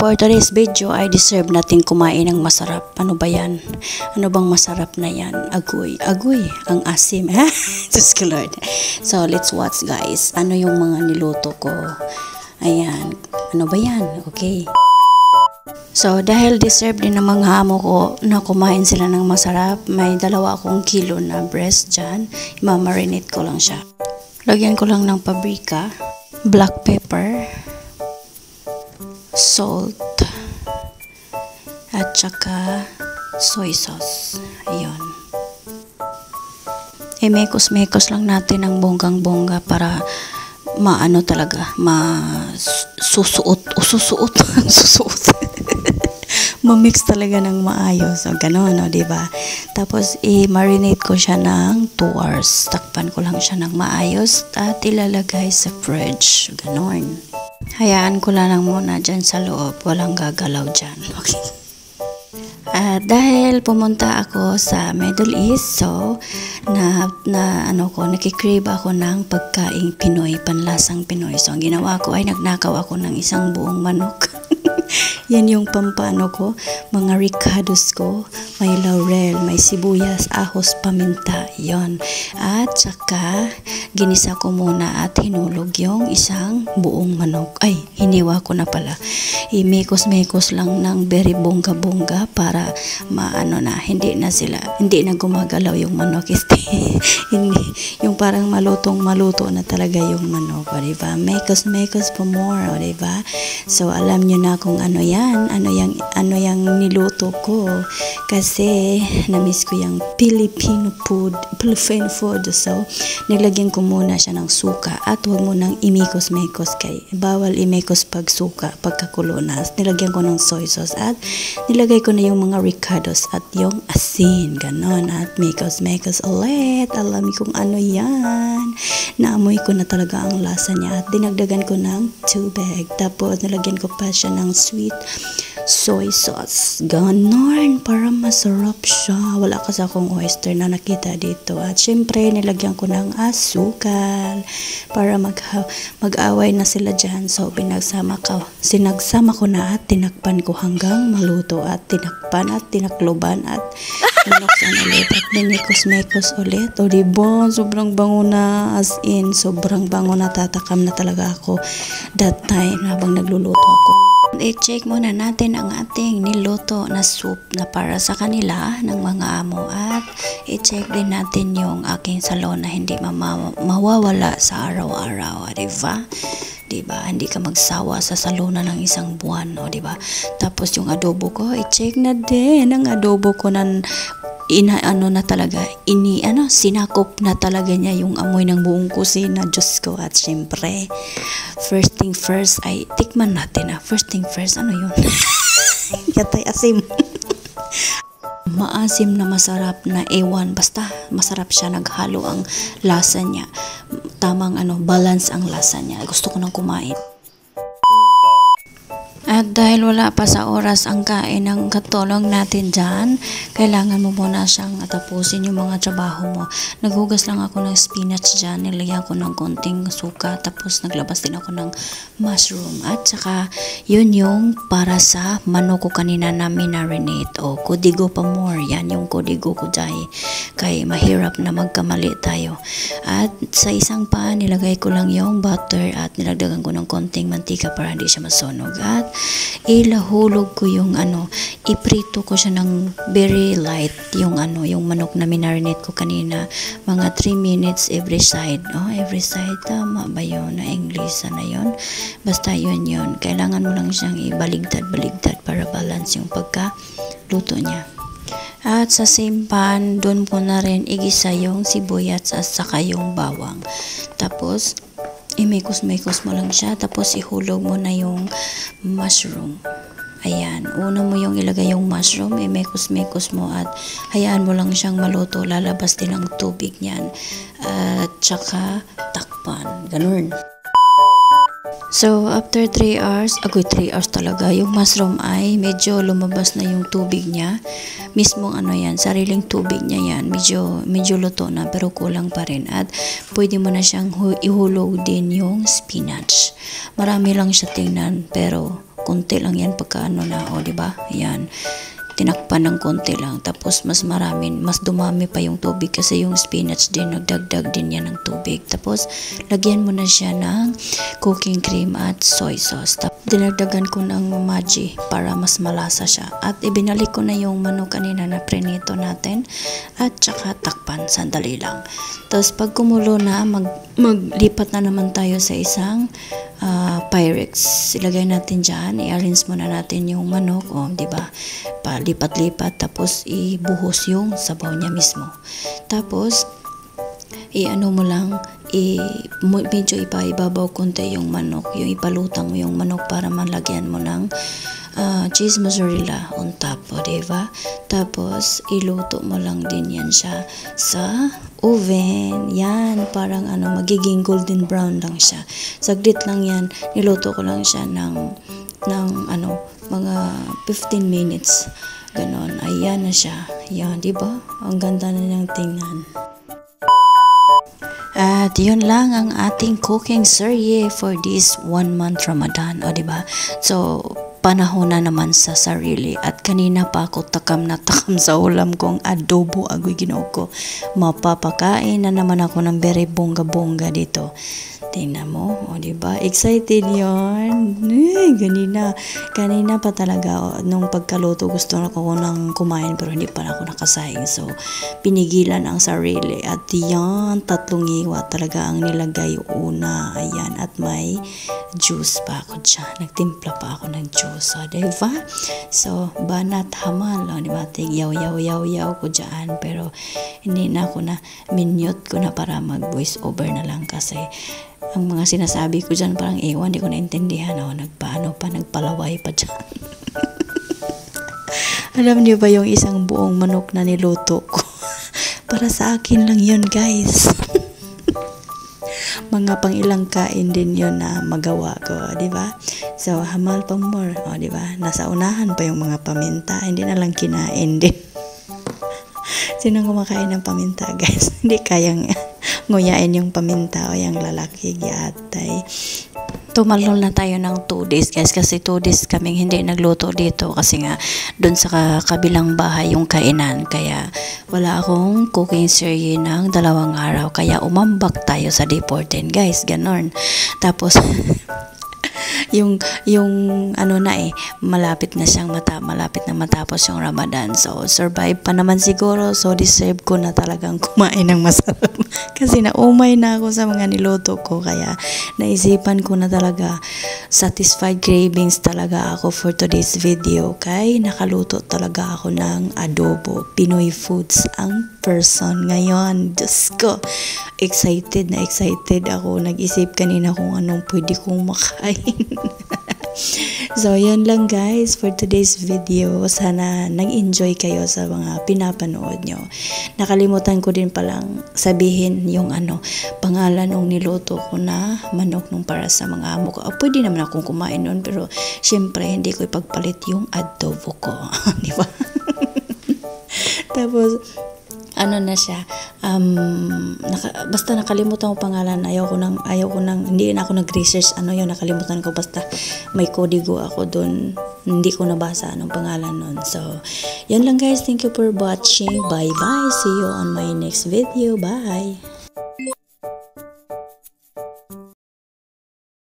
for today's video ay deserve natin kumain ng masarap. Ano ba yan? Ano bang masarap na yan? Agoy. Agoy. Ang asim. Ha? Diyos ko Lord. So, let's watch guys. Ano yung mga niluto ko? Ayan. Ano ba yan? Okay. So, dahil deserve din ng mga amo ko na kumain sila ng masarap, may 2 akong kilo na breast dyan. Imamarinate ko lang siya. Lagyan ko lang ng paprika, black pepper, salt, at saka soy sauce. Ayun. Mekos-mekos lang natin ang bonggang-bongga para maano talaga, susuot. Ma-mix talaga ng maayos. So, gano'n, no, diba? Tapos, i-marinate ko siya ng 2 hours. Takpan ko lang siya ng maayos at ilalagay sa fridge. Gano'n. Hayaan ko lang muna dyan sa loob. Walang gagalaw dyan. Okay. Dahil pumunta ako sa Middle East, so, nakikrave ako ng pagkaing Pinoy, panlasang Pinoy. So, ang ginawa ko ay nagnakaw ako ng isang buong manok. Yan yung pampano ko, mga ricados ko, may laurel, may sibuyas, ahos, paminta, yon. At saka, ginisa ko muna at hinulog yung isang buong manok. Ay, hiniwa ko na pala. I-mekos-mekos lang ng very bongga-bongga para hindi na gumagalaw yung manok. Yung parang malutong-maluto na talaga yung manok, o diba? Mekos-mekos for more, o diba? So, alam nyo na kung ano yung niluto ko kasi na-miss ko yung Philippine food. So, nilagyan ko muna siya ng suka at huwag mo nang imikos-mekos bawal imekos pag suka, pagkakulo na. Nilagyan ko ng soy sauce at nilagay ko na yung mga ricados at yung asin, ganon, at mekos-mekos ulit. Alam kung ano yan. Naamoy ko na talaga ang lasa niya at dinagdagan ko ng tubig. Tapos nilagyan ko pa siya ng sweet soy sauce. Ganon, para masarap siya. Wala kasi akong oyster na nakita dito. At syempre, nilagyan ko ng asukal para mag-away na sila dyan. So, sinagsama ko na at tinakpan ko hanggang maluto at tinakpan at tinakloban at pinuksan ulit at minikos-mekos ulit. O diba, sobrang bango na, as in, sobrang bango na, tatakam na talaga ako that time habang nagluluto ako. I-check muna natin ang ating niluto na soup na para sa kanila ng mga amo at i-check din natin yung aking salon na hindi mawawala sa araw-araw, diba? Diba? Hindi ka magsawa sa salona ng isang buwan, o diba? Tapos yung adobo ko, i-check na din ang adobo ko na sinakop na talaga niya yung amoy ng buong kusina. Diyos ko. At syempre, first thing first ay tikman natin. First thing first, ano yun? Yatay asim. Maasim na masarap na ewan. Basta masarap siya, naghalo ang lasa niya. Tamang balance ang lasa niya. Gusto ko nang kumain. At dahil wala pa sa oras ang kain ng katulong natin dyan, kailangan mo muna siyang tapusin yung mga trabaho mo. Naghugas lang ako ng spinach dyan, nilagyan ko ng konting suka, tapos naglabas din ako ng mushroom. At saka, yun yung para sa manok ko kanina na minarinate. O, kodigo pa more. Yan yung kodigo ko dyan. Kaya mahirap na magkamali tayo. At sa isang pan, nilagay ko lang yung butter at nilagdagan ko ng konting mantika para hindi siya masunog. At ilahulog ko yung iprito ko siya ng very light yung manok na minarinate ko kanina, mga 3 minutes every side. Every side, tama ba yun na English na yun? Basta yun, kailangan mo lang siyang ibaligtad para balance yung pagkaluto niya. At sa same pan, doon po na rin igisa yung sibuyas at saka yung bawang. Tapos imekos-mekos mo lang siya, tapos ihulog mo na yung mushroom. Ayan, una mo yung ilagay yung mushroom, imekos-mekos mo at hayaan mo lang siyang maluto, lalabas din ang tubig niyan. At saka takpan, ganun. So, after 3 hours, 3 hours talaga, yung mushroom ay medyo lumabas na yung tubig niya. Mismong sariling tubig niya yan. Medyo luto na pero kulang pa rin. At pwede mo na siyang ihulog din yung spinach. Marami lang siya tingnan pero konti lang yan pagka ano na, o diba? Yan, tinakpan ng konti lang, tapos mas dumami pa yung tubig kasi yung spinach din, nagdagdag din yan ng tubig. Tapos lagyan mo na siya ng cooking cream at soy sauce. Dinagdagan ko ng Maggi para mas malasa siya, at ibinalik ko na yung manok kanina na prenito natin, at saka takpan, sandali lang. Tapos pag kumulo na, maglipat na naman tayo sa isang Pyrex. Ilagay natin dyan, i-arrange muna natin yung manok, diba? Palipat-lipat, tapos ibuhos yung sabaw niya mismo. Tapos i-ano mo lang, medyo ibabaw konti yung manok, yung ipalutang mo yung manok para malagyan mo ng cheese mozzarella on top, diba? Tapos iluto mo lang din yan siya sa oven. Yan, parang magiging golden brown lang siya. Saglit lang yan, niluto ko lang siya ng mga 15 minutes. Ganon, ayan na siya. Yan, diba? Ang ganda na niyang tingnan. At yun lang ang ating cooking serye for this 1 month Ramadan, diba? So, panahon na naman sa sarili, at kanina pa ako takam na takam sa ulam kong adobo agoy Ginoo ko. Mapapakain na naman ako ng very bongga-bongga dito. Tingnan mo, diba? Excited yon. Kanina pa talaga, nung pagkaluto gusto na ko nang kumain, pero hindi pa ako nakasaing. So, pinigilan ang sarili. At yan, 3 hiwa talaga ang nilagay una. Ayan, at may juice pa ako dyan. Nagtimpla pa ako ng juice. Diba? So, banat hamal. Diba? Yaw ko dyan. Pero, hindi na ako na, minute ko na para mag-voice over na lang kasi ang mga sinasabi ko dyan parang ewan, di ko naintindihan. Nagpalaway pa dyan. Alam niyo ba yung isang buong manok na niluto ko? Para sa akin lang yun, guys. Mga pang ilang kain din yun na magawa ko, di ba? So, hamal pa more, di ba? Nasa unahan pa yung mga paminta, hindi na lang kinain din. Sinong kumakain ng paminta, guys? Hindi kayang nguyain yung paminta o yung lalaki yatay. Tumalon na tayo ng 2 days, guys, kasi 2 days kaming hindi nagluto dito kasi nga doon sa kabilang bahay yung kainan, kaya wala akong cooking series ng 2 araw, kaya umambak tayo sa day 14, guys, ganon. Tapos yung malapit na matapos yung Ramadan, so survive pa naman siguro, so deserve ko na talagang kumain ng masarap kasi naumay na ako sa mga niluto ko, kaya naisipan ko na talaga, satisfied cravings talaga ako for today's video, kay nakaluto talaga ako ng adobo. Pinoy foods ang person ngayon. Diyos ko, excited ako, nag-isip kanina kung anong pwede kong makain. So, yan lang, guys, for today's video. Sana nag-enjoy kayo sa mga pinapanood nyo. Nakalimutan ko din palang sabihin yung pangalan ng niluto ko na manok nung para sa mga amo ko. Pwede naman akong kumain nun, pero syempre hindi ko ipagpalit yung adobo ko. Di ba? Tapos, na siya, basta nakalimutan ko pangalan, ayaw ko nang, hindi na ako nag-research, nakalimutan ko, basta may kodigo ako dun, hindi ko nabasa anong pangalan nun. So, yan lang, guys, thank you for watching, bye bye, see you on my next video, bye.